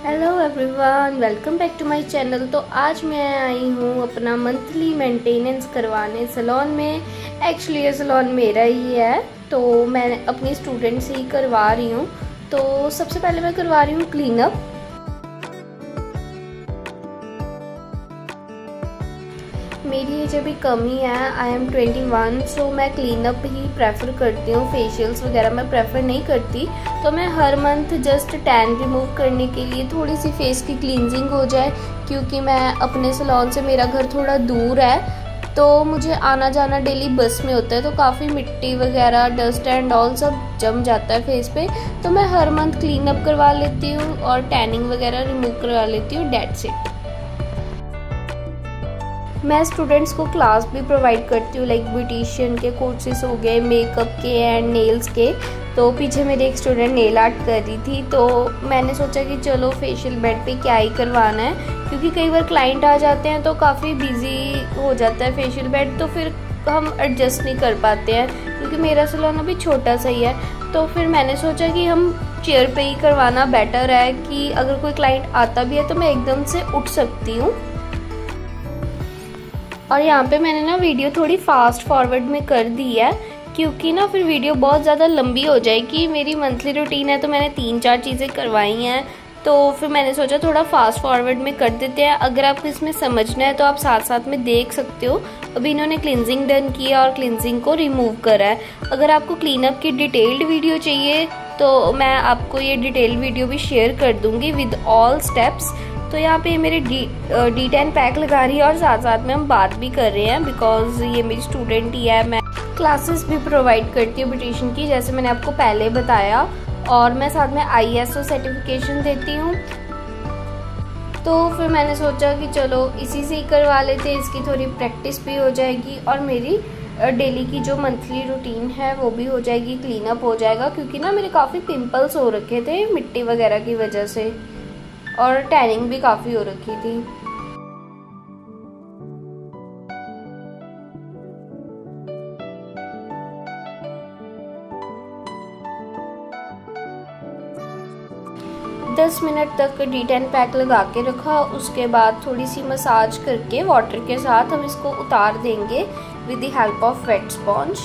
Hello everyone, welcome back to my channel. तो आज मैं आई हूँ अपना मंथली मेंटेनेंस करवाने सैलून में। एक्चुअली ये सैलून मेरा ही है, तो मैं अपनी स्टूडेंट से ही करवा रही हूँ। तो सबसे पहले मैं करवा रही हूँ क्लीनअप। मेरी एज अभी कम ही है, आई एम 21, सो मैं क्लीनअप ही प्रेफर करती हूँ। फेशियल्स वगैरह मैं प्रेफर नहीं करती। तो मैं हर मंथ जस्ट टैन रिमूव करने के लिए थोड़ी सी फेस की क्लींजिंग हो जाए, क्योंकि मैं अपने सैलून से मेरा घर थोड़ा दूर है, तो मुझे आना जाना डेली बस में होता है, तो काफ़ी मिट्टी वगैरह डस्ट एंड ऑल सब जम जाता है फेस पे। तो मैं हर मंथ क्लीनअप करवा लेती हूँ और टैनिंग वगैरह रिमूव करवा लेती हूँ। That's it. मैं स्टूडेंट्स को क्लास भी प्रोवाइड करती हूँ, लाइक ब्यूटिशियन के कोर्सेज हो गए, मेकअप के एंड नेल्स के। तो पीछे मेरी एक स्टूडेंट नेल आर्ट कर रही थी, तो मैंने सोचा कि चलो फेशियल बेड पे क्या ही करवाना है, क्योंकि कई बार क्लाइंट आ जाते हैं तो काफ़ी बिजी हो जाता है फेशियल बेड, तो फिर हम एडजस्ट नहीं कर पाते हैं, क्योंकि मेरा सैलून अभी छोटा सा ही है। तो फिर मैंने सोचा कि हम चेयर पे ही करवाना बेटर है, कि अगर कोई क्लाइंट आता भी है तो मैं एकदम से उठ सकती हूँ। और यहाँ पे मैंने ना वीडियो थोड़ी फास्ट फॉरवर्ड में कर दी है, क्योंकि ना फिर वीडियो बहुत ज़्यादा लंबी हो जाएगी। मेरी मंथली रूटीन है, तो मैंने 3-4 चीज़ें करवाई हैं, तो फिर मैंने सोचा थोड़ा फास्ट फॉरवर्ड में कर देते हैं। अगर आपको इसमें समझना है तो आप साथ साथ में देख सकते हो। अभी इन्होंने क्लिनजिंग डन किया और क्लिनजिंग को रिमूव करा है। अगर आपको क्लीनअप की डिटेल्ड वीडियो चाहिए तो मैं आपको ये डिटेल्ड वीडियो भी शेयर कर दूँगी विद ऑल स्टेप्स। तो यहाँ पे मेरे D10 पैक लगा रही है और साथ साथ में हम बात भी कर रहे हैं, बिकॉज ये मेरी स्टूडेंट ही है। मैं क्लासेस भी प्रोवाइड करती हूँ ब्यूटिशियन की, जैसे मैंने आपको पहले बताया, और मैं साथ में ISO सर्टिफिकेशन देती हूँ। तो फिर मैंने सोचा कि चलो इसी से ही करवा लेते हैं, इसकी थोड़ी प्रैक्टिस भी हो जाएगी और मेरी डेली की जो मंथली रूटीन है वो भी हो जाएगी, क्लीनअप हो जाएगा। क्योंकि ना मेरे काफ़ी पिंपल्स हो रखे थे मिट्टी वगैरह की वजह से, और टैनिंग भी काफ़ी हो रखी थी। दस मिनट तक D10 पैक लगा के रखा। उसके बाद थोड़ी सी मसाज करके वाटर के साथ हम इसको उतार देंगे with the help of wet sponge.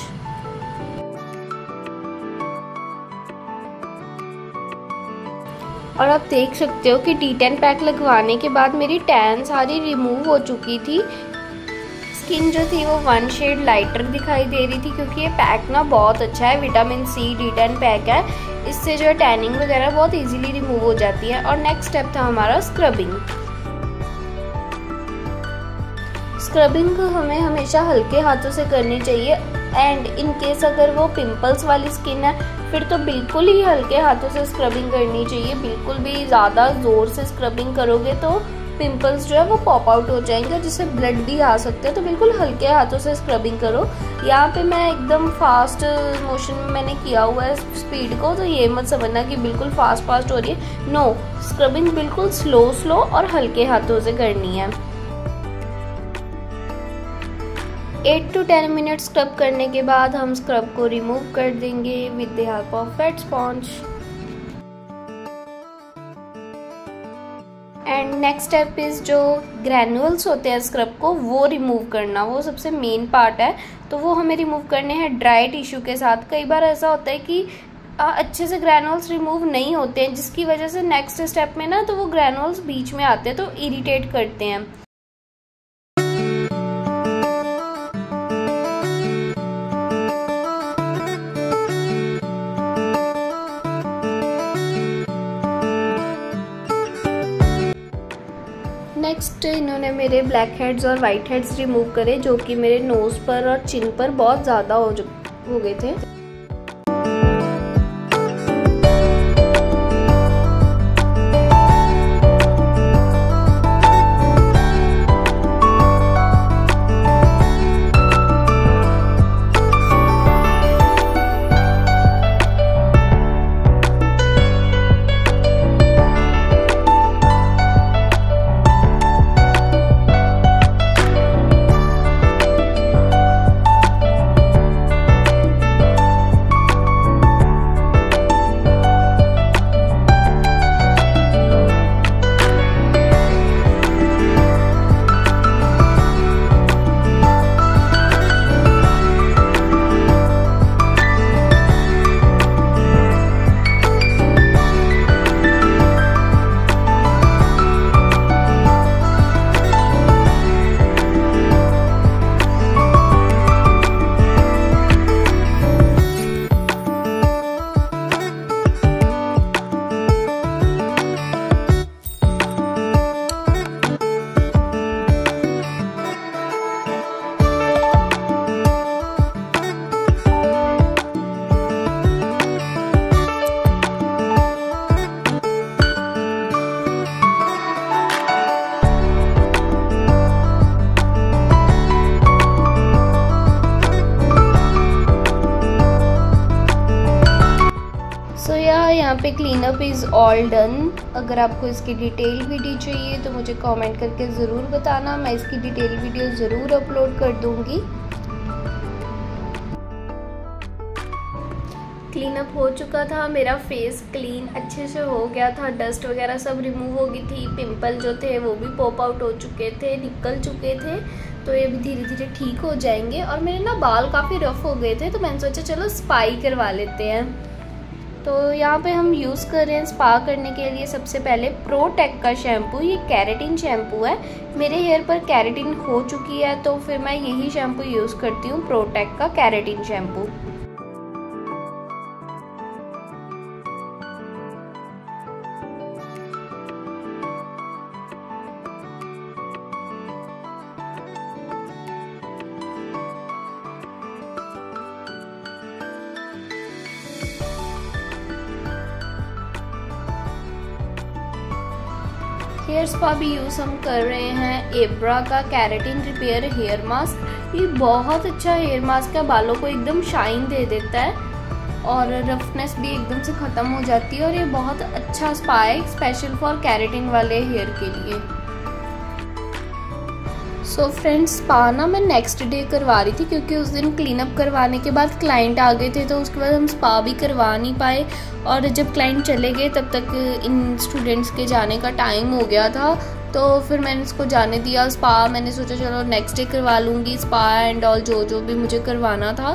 और आप देख सकते हो कि D10 पैक लगवाने के बाद मेरी टैन सारी रिमूव हो चुकी थी। स्किन जो थी वो 1 शेड लाइटर दिखाई दे रही थी, क्योंकि ये पैक ना बहुत अच्छा है, विटामिन C D10 पैक है। इससे जो है टैनिंग वगैरह बहुत इजीली रिमूव हो जाती है। और नेक्स्ट स्टेप था हमारा स्क्रबिंग। स्क्रबिंग हमें हमेशा हल्के हाथों से करनी चाहिए, एंड इन केस अगर वो पिंपल्स वाली स्किन है फिर तो बिल्कुल ही हल्के हाथों से स्क्रबिंग करनी चाहिए। बिल्कुल भी ज़्यादा ज़ोर से स्क्रबिंग करोगे तो पिंपल्स जो है वो पॉप आउट हो जाएंगे, जिससे ब्लड भी आ सकते हैं। तो बिल्कुल हल्के हाथों से स्क्रबिंग करो। यहाँ पे मैं एकदम फास्ट मोशन में मैंने किया हुआ है स्पीड को, तो ये मत समझना कि बिल्कुल फास्ट हो रही है। नो, स्क्रबिंग बिल्कुल स्लो और हल्के हाथों से करनी है। 8 to 10 मिनट स्क्रब करने के बाद हम स्क्रब को रिमूव कर देंगे with the help of wet sponge. And next step is जो ग्रैन्युअल्स होते हैं स्क्रब को वो रिमूव करना, वो सबसे मेन पार्ट है। तो वो हमें रिमूव करने हैं ड्राई टिश्यू के साथ। कई बार ऐसा होता है कि अच्छे से ग्रैन्युअल्स रिमूव नहीं होते हैं, जिसकी वजह से नेक्स्ट स्टेप में ना तो वो ग्रैन्युअल्स बीच में आते हैं, तो इरिटेट करते हैं। नेक्स्ट इन्होंने मेरे ब्लैक हेड्स और वाइट हेड्स रिमूव करे, जो कि मेरे नोज़ पर और चिन पर बहुत ज़्यादा हो गए थे। पे क्लीनअप इज़ ऑल डन। अगर आपको इसकी डिटेल वीडियो चाहिए तो मुझे कमेंट करके ज़रूर बताना, मैं इसकी डिटेल वीडियो ज़रूर अपलोड कर दूँगी। क्लीनअप हो चुका था, मेरा फेस क्लीन अच्छे से हो गया था, डस्ट वगैरह सब रिमूव हो गई थी, पिंपल जो थे वो भी पॉप आउट हो चुके थे, निकल चुके थे, तो ये भी धीरे धीरे ठीक हो जाएंगे। और मेरे ना बाल काफ़ी रफ़ हो गए थे तो मैंने सोचा चलो स्पा करवा लेते हैं। तो यहाँ पे हम यूज़ कर रहे हैं स्पा करने के लिए सबसे पहले प्रोटेक का शैम्पू। ये कैरेटिन शैम्पू है, मेरे हेयर पर कैरेटिन हो चुकी है तो फिर मैं यही शैम्पू यूज़ करती हूँ, प्रोटेक का कैरेटिन शैम्पू। हेयर स्पा भी यूज़ हम कर रहे हैं एब्रा का कैरेटिन रिपेयर हेयर मास्क। ये बहुत अच्छा हेयर मास्क है, बालों को एकदम शाइन दे देता है और रफनेस भी एकदम से ख़त्म हो जाती है। और ये बहुत अच्छा स्पा है स्पेशल फॉर कैरेटिन वाले हेयर के लिए। सो फ्रेंड्स, स्पा ना मैं नेक्स्ट डे करवा रही थी क्योंकि उस दिन क्लीनअप करवाने के बाद क्लाइंट आ गए थे, तो उसके बाद हम स्पा भी करवा नहीं पाए। और जब क्लाइंट चले गए तब तक इन स्टूडेंट्स के जाने का टाइम हो गया था, तो फिर मैंने इसको जाने दिया। स्पा मैंने सोचा चलो नेक्स्ट डे करवा लूँगी, स्पा एंड ऑल जो भी मुझे करवाना था।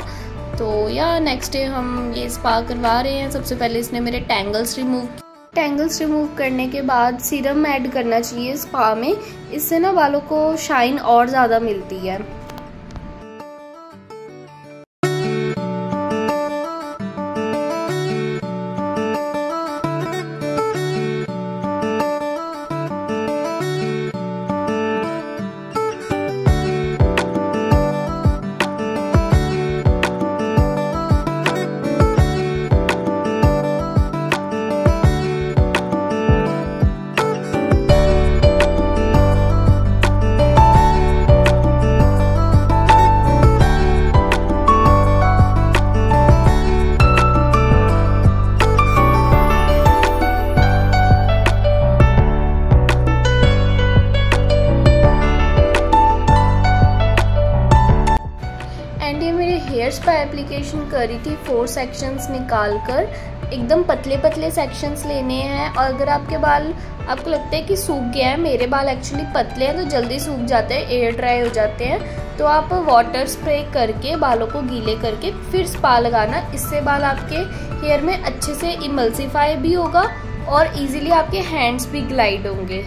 तो या नेक्स्ट डे हम ये स्पा करवा रहे हैं। सबसे पहले इसने मेरे टैंगल्स रिमूव करने के बाद सीरम ऐड करना चाहिए स्पा में, इससे ना बालों को शाइन और ज़्यादा मिलती है। हेयर स्पा एप्लीकेशन करी थी 4 सेक्शंस निकाल कर, एकदम पतले पतले सेक्शंस लेने हैं। और अगर आपके बाल आपको लगता है कि सूख गया है, मेरे बाल एक्चुअली पतले हैं तो जल्दी सूख जाते हैं, एयर ड्राई हो जाते हैं, तो आप वाटर स्प्रे करके बालों को गीले करके फिर स्पा लगाना। इससे बाल आपके हेयर में अच्छे से इमल्सिफाई भी होगा और इजीली आपके हैंड्स भी ग्लाइड होंगे।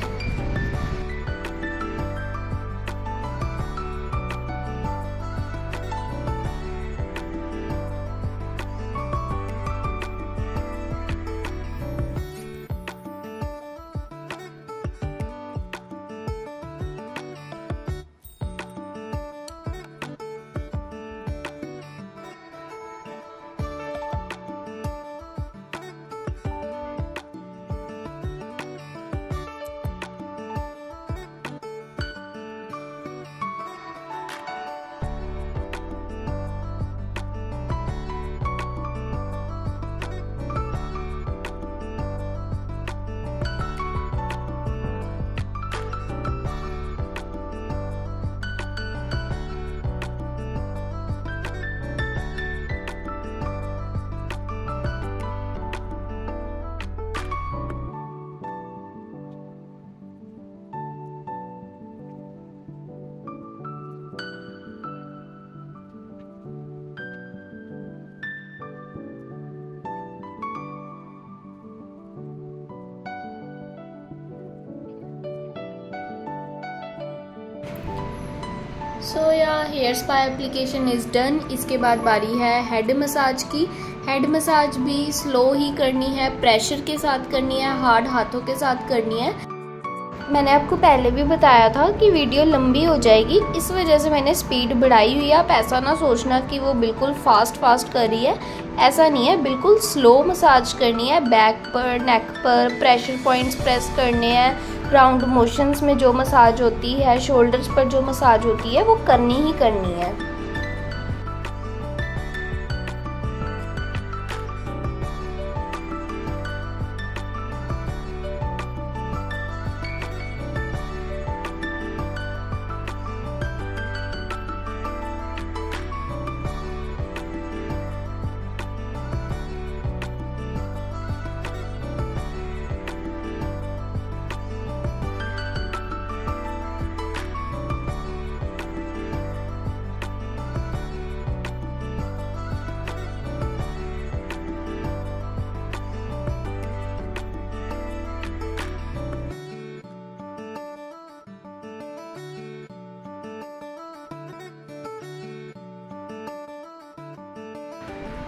So yeah hair spa application is done. इसके बाद बारी है हेड मसाज की। हेड मसाज भी स्लो ही करनी है, प्रेशर के साथ करनी है, हार्ड हाथों के साथ करनी है। मैंने आपको पहले भी बताया था कि वीडियो लंबी हो जाएगी, इस वजह से मैंने स्पीड बढ़ाई हुई है। आप ऐसा ना सोचना कि वो बिल्कुल फास्ट कर रही है, ऐसा नहीं है, बिल्कुल स्लो मसाज करनी है। बैक पर, नेक पर प्रेशर पॉइंट्स प्रेस करने हैं। राउंड मोशंस में जो मसाज होती है, शोल्डर्स पर जो मसाज होती है, वो करनी ही करनी है।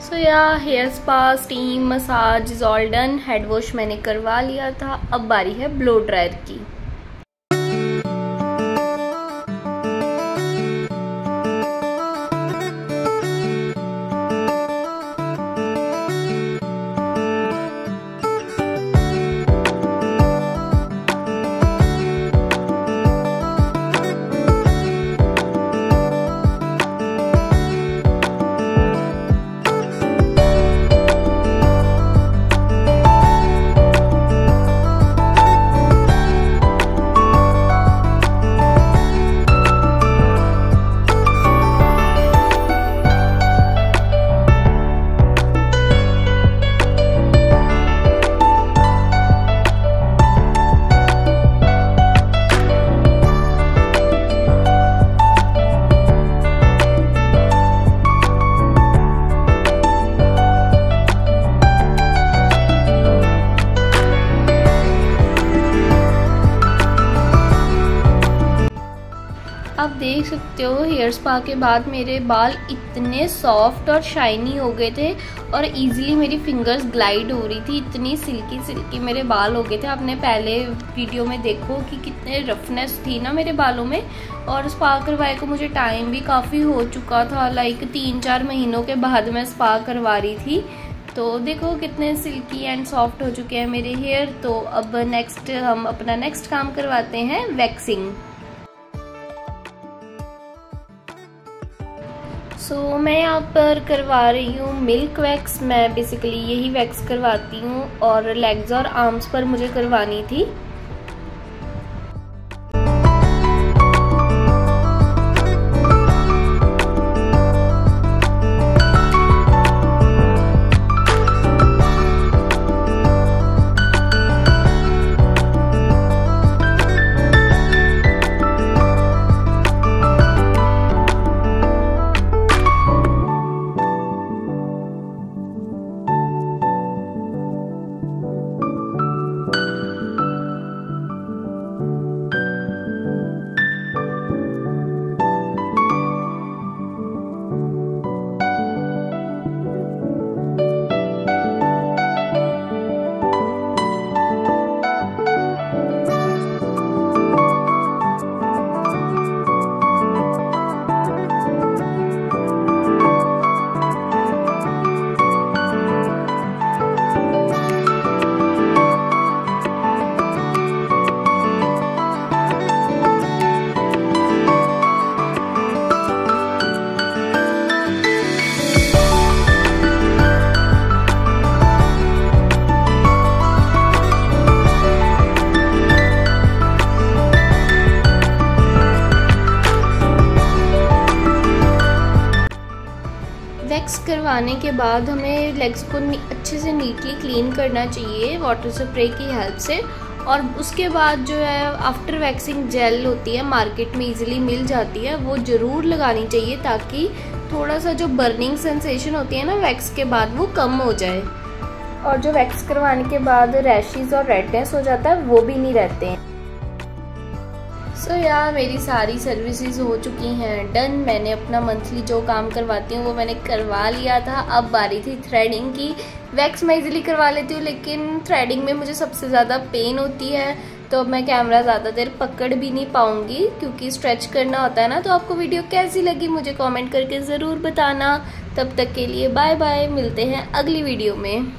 So yeah hair spa, steam, massage is all done. Head wash मैंने करवा लिया था, अब बारी है ब्लो ड्रायर की। आप देख सकते हो हेयर स्पा के बाद मेरे बाल इतने सॉफ्ट और शाइनी हो गए थे और इजीली मेरी फिंगर्स ग्लाइड हो रही थी। इतनी सिल्की सिल्की मेरे बाल हो गए थे। आपने पहले वीडियो में देखो कि कितने रफनेस थी ना मेरे बालों में। और स्पा करवाए को मुझे टाइम भी काफ़ी हो चुका था, लाइक 3-4 महीनों के बाद मैं स्पा करवा रही थी। तो देखो कितने सिल्की एंड सॉफ्ट हो चुके हैं मेरे हेयर। तो अब हम अपना नेक्स्ट काम करवाते हैं, वैक्सिंग। सो मैं यहाँ पर करवा रही हूँ मिल्क वैक्स। मैं बेसिकली यही वैक्स करवाती हूँ और लेग्स और आर्म्स पर मुझे करवानी थी। वैक्स करवाने के बाद हमें लेग्स को अच्छे से नीटली क्लीन करना चाहिए वाटर स्प्रे की हेल्प से। और उसके बाद जो है आफ्टर वैक्सिंग जेल होती है, मार्केट में इजीली मिल जाती है, वो ज़रूर लगानी चाहिए ताकि थोड़ा सा जो बर्निंग सेंसेशन होती है ना वैक्स के बाद, वो कम हो जाए। और जो वैक्स करवाने के बाद रैशेस और रेडनेस हो जाता है वो भी नहीं रहते हैं। सो यार मेरी सारी सर्विसेज हो चुकी हैं डन। मैंने अपना मंथली जो काम करवाती हूँ वो मैंने करवा लिया था। अब बारी थी थ्रेडिंग की। वैक्स मैं इजीली करवा लेती हूँ लेकिन थ्रेडिंग में मुझे सबसे ज़्यादा पेन होती है, तो अब मैं कैमरा ज़्यादा देर पकड़ भी नहीं पाऊँगी क्योंकि स्ट्रेच करना होता है ना। तो आपको वीडियो कैसी लगी मुझे कमेंट करके ज़रूर बताना। तब तक के लिए बाय बाय, मिलते हैं अगली वीडियो में।